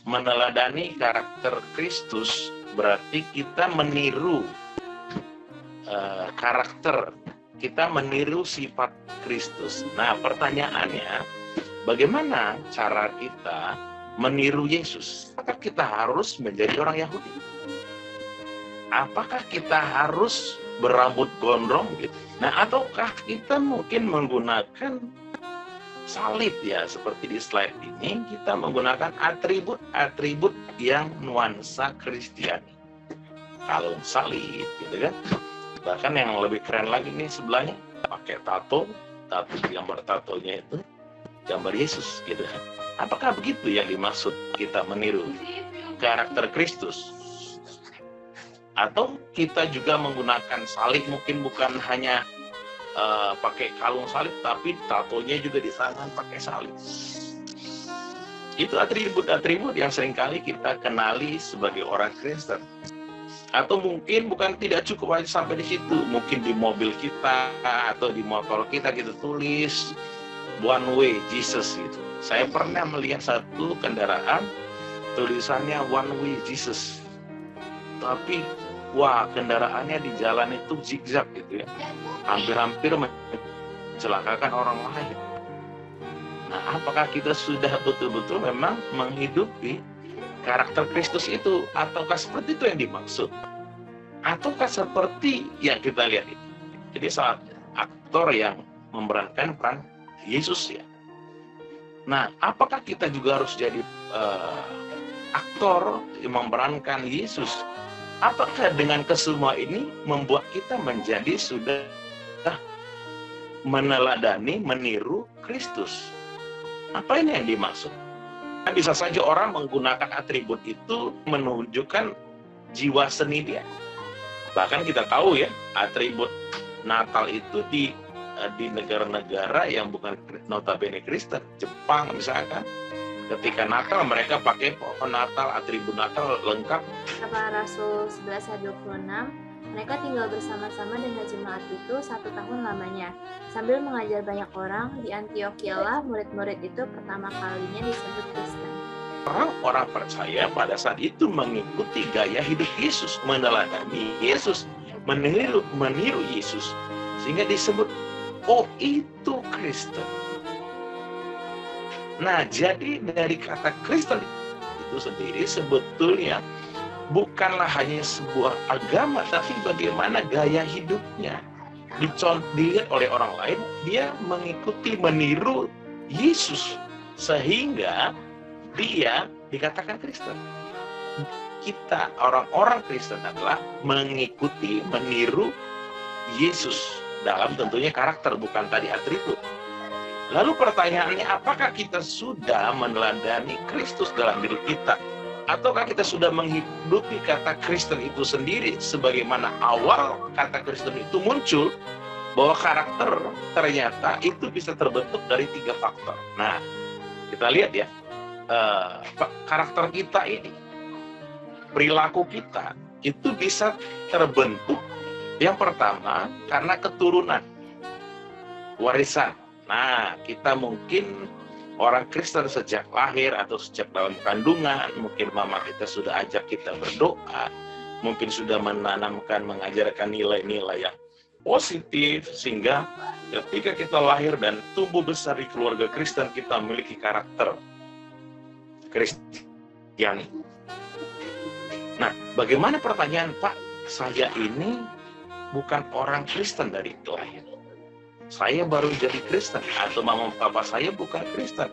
meneladani karakter Kristus berarti kita meniru karakter, kita meniru sifat Kristus. Nah, pertanyaannya, bagaimana cara kita meniru Yesus? Apakah kita harus menjadi orang Yahudi? Apakah kita harus berambut gondrong gitu? Nah, ataukah kita mungkin menggunakan salib ya, seperti di slide ini kita menggunakan atribut-atribut yang nuansa Kristiani. Kalung salib gitu kan. Bahkan yang lebih keren lagi nih sebelahnya pakai tato gambar tatonya itu gambar Yesus gitu kan. Apakah begitu yang dimaksud kita meniru karakter Kristus? Atau kita juga menggunakan salib, mungkin bukan hanya pakai kalung salib, tapi tatonya juga di tangan pakai salib. Itu atribut-atribut yang seringkali kita kenali sebagai orang Kristen. Atau mungkin bukan tidak cukup aja sampai di situ, mungkin di mobil kita atau di motor kita tulis One Way Jesus gitu. Saya pernah melihat satu kendaraan tulisannya One Way Jesus, tapi wah, kendaraannya di jalan itu zigzag gitu ya, hampir-hampir mencelakakan orang lain. Nah, apakah kita sudah betul-betul memang menghidupi karakter Kristus itu? Ataukah seperti itu yang dimaksud? Ataukah seperti yang kita lihat ini? Jadi saat aktor yang memerankan peran Yesus ya. Nah, apakah kita juga harus jadi aktor yang memerankan Yesus? Apakah dengan kesemua ini membuat kita menjadi sudah meneladani, meniru Kristus? Apa ini yang dimaksud? Bisa saja orang menggunakan atribut itu menunjukkan jiwa seni dia. Bahkan kita tahu ya, atribut Natal itu di negara-negara yang bukan notabene Kristen, Jepang misalkan, ketika Natal mereka pakai pohon Natal, atribut Natal lengkap. Kata Rasul 11:26, mereka tinggal bersama-sama dengan jemaat itu 1 tahun lamanya. Sambil mengajar banyak orang, di Antiokhia lah murid-murid itu pertama kalinya disebut Kristen. Orang-orang percaya pada saat itu mengikuti gaya hidup Yesus, meneladani Yesus, meniru Yesus, sehingga disebut, oh itu Kristen. Nah, jadi dari kata Kristen itu sendiri sebetulnya bukanlah hanya sebuah agama, tapi bagaimana gaya hidupnya. Dilihat oleh orang lain, dia mengikuti, meniru Yesus, sehingga dia dikatakan Kristen. Kita, orang-orang Kristen adalah mengikuti, meniru Yesus dalam tentunya karakter, bukan tadi atribut. Lalu pertanyaannya, apakah kita sudah meneladani Kristus dalam diri kita? Ataukah kita sudah menghidupi kata Kristen itu sendiri sebagaimana awal kata Kristen itu muncul, bahwa karakter ternyata itu bisa terbentuk dari 3 faktor. Nah, kita lihat ya, karakter kita ini, perilaku kita itu bisa terbentuk yang pertama karena keturunan, warisan. Nah, kita mungkin orang Kristen sejak lahir atau sejak dalam kandungan, mungkin mama kita sudah ajak kita berdoa, mungkin sudah menanamkan, mengajarkan nilai-nilai yang positif, sehingga ketika kita lahir dan tumbuh besar di keluarga Kristen, kita memiliki karakter Kristiani. Nah, bagaimana pertanyaan, Pak, saya ini bukan orang Kristen dari lahir. Saya baru jadi Kristen, atau mama papa saya bukan Kristen,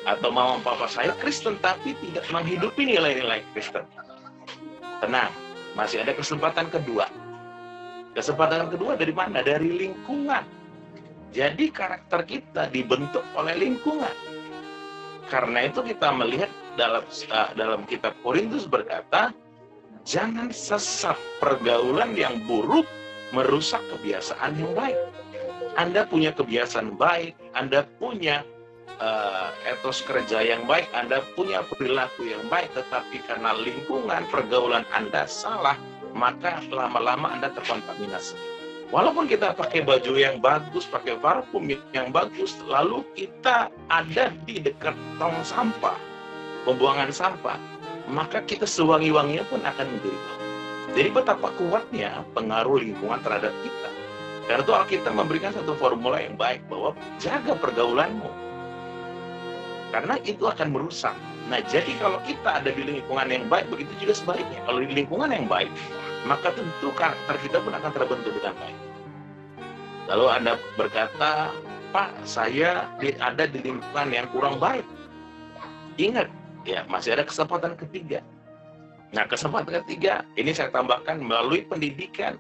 atau mama papa saya Kristen tapi tidak menghidupi nilai-nilai Kristen. Tenang, masih ada kesempatan kedua. Kesempatan kedua dari mana? Dari lingkungan. Jadi karakter kita dibentuk oleh lingkungan. Karena itu kita melihat dalam kitab Korintus berkata, jangan sesat, pergaulan yang buruk merusak kebiasaan yang baik. Anda punya kebiasaan baik, Anda punya etos kerja yang baik, Anda punya perilaku yang baik, tetapi karena lingkungan, pergaulan Anda salah, maka lama-lama Anda terkontaminasi. Walaupun kita pakai baju yang bagus, pakai parfum yang bagus, lalu kita ada di dekat tong sampah, pembuangan sampah, maka kita sewangi-wanginya pun akan menjadi bau. Jadi betapa kuatnya pengaruh lingkungan terhadap kita. Karena itu Alkitab memberikan satu formula yang baik bahwa jaga pergaulanmu. Karena itu akan merusak. Nah, jadi kalau kita ada di lingkungan yang baik, begitu juga sebaliknya. Kalau di lingkungan yang baik, maka tentu karakter kita pun akan terbentuk dengan baik. Lalu Anda berkata, Pak, saya ada di lingkungan yang kurang baik. Ingat, ya masih ada kesempatan ketiga. Nah, kesempatan ketiga, ini saya tambahkan melalui pendidikan.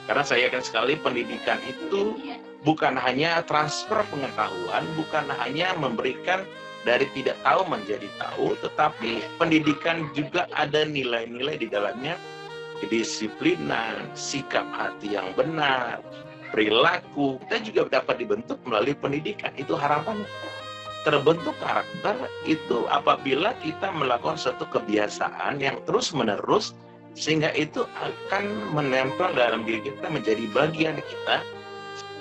Karena saya yakin sekali pendidikan itu bukan hanya transfer pengetahuan, bukan hanya memberikan dari tidak tahu menjadi tahu, tetapi pendidikan juga ada nilai-nilai di dalamnya, kedisiplinan, sikap hati yang benar, perilaku. Kita juga dapat dibentuk melalui pendidikan. Itu harapannya. Terbentuk karakter itu apabila kita melakukan suatu kebiasaan yang terus-menerus, sehingga itu akan menempel dalam diri kita, menjadi bagian kita.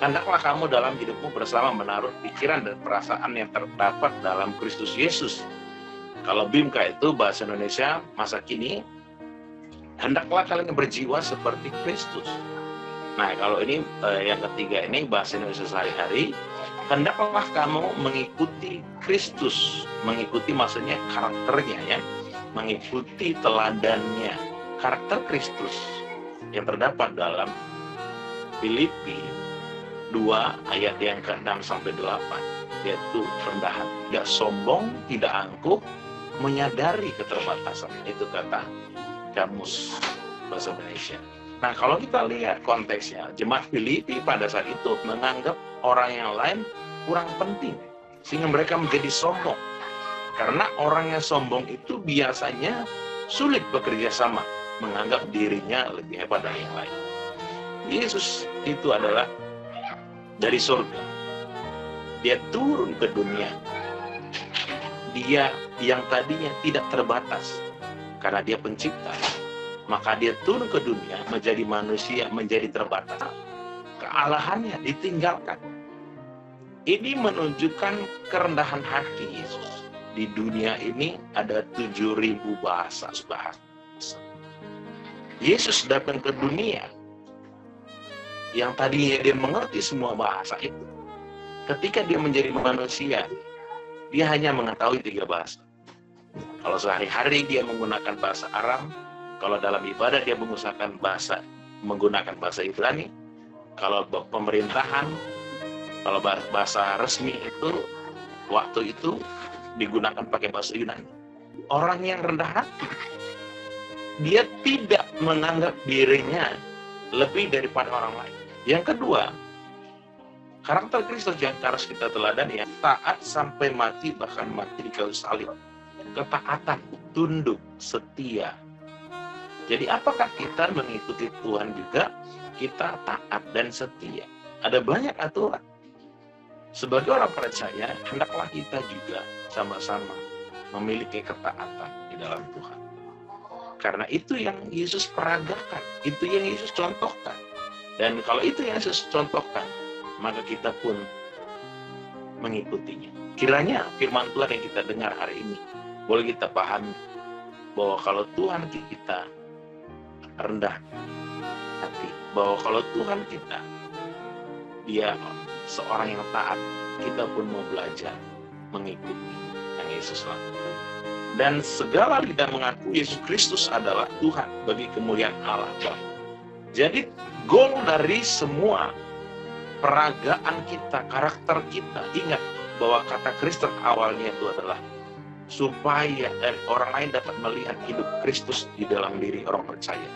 Hendaklah kamu dalam hidupmu bersama menaruh pikiran dan perasaan yang terdapat dalam Kristus Yesus. Kalau BIMKA itu bahasa Indonesia masa kini, hendaklah kalian berjiwa seperti Kristus. Nah, kalau ini yang ketiga ini bahasa Indonesia sehari-hari, hendaklah kamu mengikuti Kristus. Mengikuti maksudnya karakternya, ya, mengikuti teladannya. Karakter Kristus yang terdapat dalam Filipi 2 ayat yang ke-6 sampai 8, yaitu rendah hati, tidak sombong, tidak angkuh, menyadari keterbatasan. Itu kata kamus bahasa Indonesia. Nah, kalau kita lihat konteksnya, jemaat Filipi pada saat itu menganggap orang yang lain kurang penting, sehingga mereka menjadi sombong. Karena orang yang sombong itu biasanya sulit bekerja sama, menganggap dirinya lebih hebat dari yang lain. Yesus itu adalah dari surga. Dia turun ke dunia. Dia yang tadinya tidak terbatas karena dia pencipta. Maka dia turun ke dunia menjadi manusia, menjadi terbatas. Kealahannya ditinggalkan. Ini menunjukkan kerendahan hati Yesus. Di dunia ini ada 7.000 bahasa. Yesus datang ke dunia yang tadinya dia mengerti semua bahasa itu. Ketika dia menjadi manusia, dia hanya mengetahui 3 bahasa. Kalau sehari-hari dia menggunakan bahasa Aram, kalau dalam ibadah dia menggunakan bahasa Ibrani, kalau pemerintahan, kalau bahasa resmi itu, waktu itu digunakan pakai bahasa Yunani. Orang yang rendah hati, dia tidak menganggap dirinya lebih daripada orang lain. Yang kedua, karakter Kristus yang harus kita teladani, ya, taat sampai mati, bahkan mati di kayu salib. Ketaatan, tunduk, setia. Jadi apakah kita mengikuti Tuhan juga? Kita taat dan setia. Ada banyak aturan. Sebagai orang percaya, hendaklah kita juga sama-sama memiliki ketaatan di dalam Tuhan. Karena itu yang Yesus peragakan, itu yang Yesus contohkan. Dan kalau itu yang Yesus contohkan, maka kita pun mengikutinya. Kiranya firman Tuhan yang kita dengar hari ini boleh kita pahami bahwa kalau Tuhan kita rendah hati, bahwa kalau Tuhan kita dia seorang yang taat, kita pun mau belajar mengikuti yang Yesus lakukan. Dan segala lidah mengaku Yesus Kristus adalah Tuhan bagi kemuliaan Allah Bapa. Jadi goal dari semua peragaan kita, karakter kita, ingat bahwa kata Kristen awalnya itu adalah supaya orang lain dapat melihat hidup Kristus di dalam diri orang percaya.